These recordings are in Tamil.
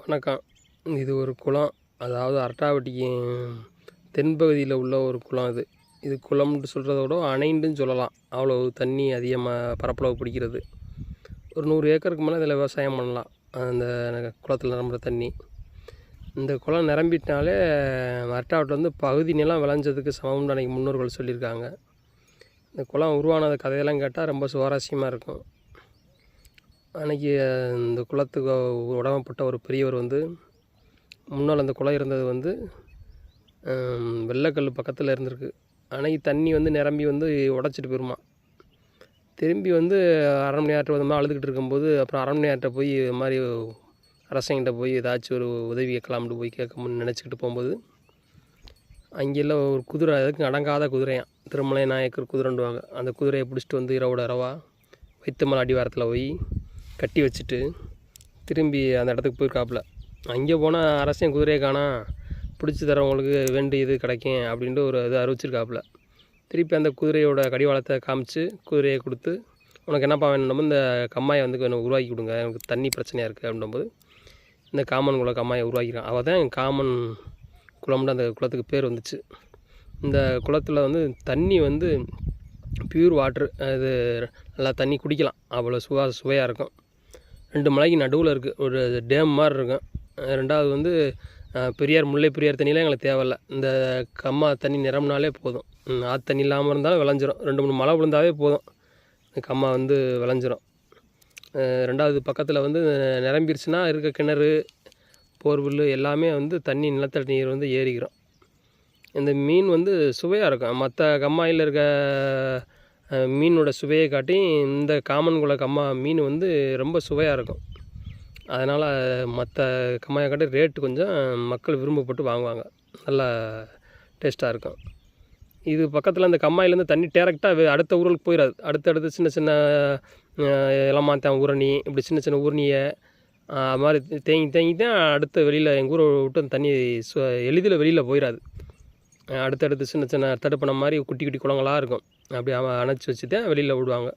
வணக்கம். இது ஒரு குளம். அதாவது அரட்டாவட்டிக்கு தென்பகுதியில் உள்ள ஒரு குளம் இது. இது குளம்னு சொல்கிறத விட அணைன்னு சொல்லலாம். அவ்வளோ தண்ணி அதிகமாக பரப்பளவு பிடிக்கிறது. ஒரு 100 ஏக்கருக்கு மேலே இதில் விவசாயம் பண்ணலாம். அந்த குளத்தில் நிரம்புகிற தண்ணி. இந்த குளம் நிரம்பிட்டாலே அரட்டாவட்டில் வந்து பகுதி நிலம் விளைஞ்சதுக்கு சமம்னு அன்றைக்கி முன்னோர்கள் சொல்லியிருக்காங்க. இந்த குளம் உருவானது கதையெல்லாம் கேட்டால் ரொம்ப சுவாரஸ்யமாக இருக்கும். அன்றைக்கி இந்த குளத்துக்கு உடம்பப்பட்ட ஒரு பெரியவர் வந்து முன்னால் அந்த குளம் இருந்தது வந்து வெள்ளைக்கல் பக்கத்தில் இருந்திருக்கு. அன்றைக்கி தண்ணி வந்து நிரம்பி வந்து உடச்சிட்டு போயிருமா. திரும்பி வந்து அரண்மனையாற்ற வந்து அழுதுகிட்டு இருக்கும்போது அப்புறம் அரண்மனையாற்ற போய் இது மாதிரி அரசங்கிட்ட போய் ஏதாச்சும் ஒரு உதவி கேட்கலாம்னு போய் கேட்கணும்னு நினச்சிக்கிட்டு போகும்போது அங்கெல்லாம் ஒரு குதிரை, அதுக்கு அடங்காத குதிரையாம், திருமலை நாயக்கர் குதிரைண்டுவாங்க. அந்த குதிரையை பிடிச்சிட்டு வந்து இரவோட இரவா வைத்தமலை அடிவாரத்தில் போய் கட்டி வச்சுட்டு திரும்பி அந்த இடத்துக்கு போயிருக்காப்புல. அங்கே போனால் அரசன் குதிரையை காணா, பிடிச்சி தரவங்களுக்கு வேண்டியது கிடைக்கும் அப்படின்ட்டு ஒரு இது அறிவிச்சிருக்காப்புல. திருப்பி அந்த குதிரையோட கடிவாளத்தை காமிச்சு குதிரையை கொடுத்து, உனக்கு என்னப்பா வேணும், இந்த கம்மாயை வந்து எனக்கு உருவாக்கி கொடுங்க, எனக்கு தண்ணி பிரச்சனையாக இருக்குது அப்படின்னும்போது இந்த காமன் குளம் கம்மாயை உருவாக்கிடுறான். அவள் தான் காமன் குளம்னு அந்த குளத்துக்கு பேர் வந்துச்சு. இந்த குளத்தில் வந்து தண்ணி வந்து பியூர் வாட்ரு. அது நல்லா தண்ணி குடிக்கலாம், அவ்வளோ சுவையாக இருக்கும். 2 மலைக்கு நடுவில் இருக்குது, ஒரு டேம் மாதிரி இருக்கும். ரெண்டாவது வந்து பெரியார், முல்லை பெரியார் தண்ணியெலாம் எங்களுக்கு தேவையில்ல. இந்த கம்மா தண்ணி நிரம்பினாலே போதும். ஆற்று தண்ணி இல்லாமல் இருந்தாலும் விளைஞ்சிரும். 2-3 மழை விழுந்தாவே போதும், இந்த கம்மா வந்து விளைஞ்சிரும். ரெண்டாவது பக்கத்தில் வந்து நிரம்பிடுச்சுன்னா இருக்க கிணறு, போர்வெல் எல்லாமே வந்து தண்ணி, நிலத்தடி நீர் வந்து ஏறிக்கிறோம். இந்த மீன் வந்து சுவையாக இருக்கும். மற்ற கம்மாயில் இருக்க மீனோட சுவையை காட்டி இந்த காமன் குள கம்மா மீன் வந்து ரொம்ப சுவையாக இருக்கும். அதனால் மற்ற கம்மாயை காட்டி ரேட்டு கொஞ்சம் மக்கள் விரும்பப்பட்டு வாங்குவாங்க. நல்லா டேஸ்ட்டாக இருக்கும். இது பக்கத்தில் அந்த கம்மாயிலேருந்து தண்ணி டேரெக்டாக அடுத்த ஊருக்கு போயிடாது. அடுத்தடுத்து சின்ன சின்ன இளமாத்தான் ஊரணி, இப்படி சின்ன சின்ன ஊரணியை அது மாதிரி தேங்கி தான் அடுத்த வெளியில் எங்கள் ஊரை விட்டு அந்த தண்ணி எளிதில் வெளியில் போயிடாது. அடுத்தடுத்து சின்ன சின்ன தடுப்பணை மாதிரி குட்டி குட்டி குளங்களாக இருக்கும். அப்படி அணைச்சி வச்சு தான் வெளியில் விடுவாங்க.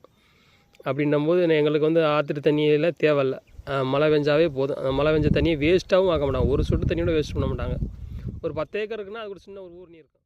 அப்படின்னும்போது எங்களுக்கு வந்து ஆற்று தண்ணியில் தேவையில்ல, மழை பெஞ்சாவே போதும். அந்த மழை பெஞ்ச தண்ணியை வேஸ்ட்டாகவும் ஆக்க மாட்டாங்க. ஒரு சொட்டு தண்ணியோட வேஸ்ட் பண்ண மாட்டாங்க. ஒரு 10 ஏக்கர் இருக்குன்னா அது ஒரு சின்ன ஒரு ஊரணி இருக்கும்.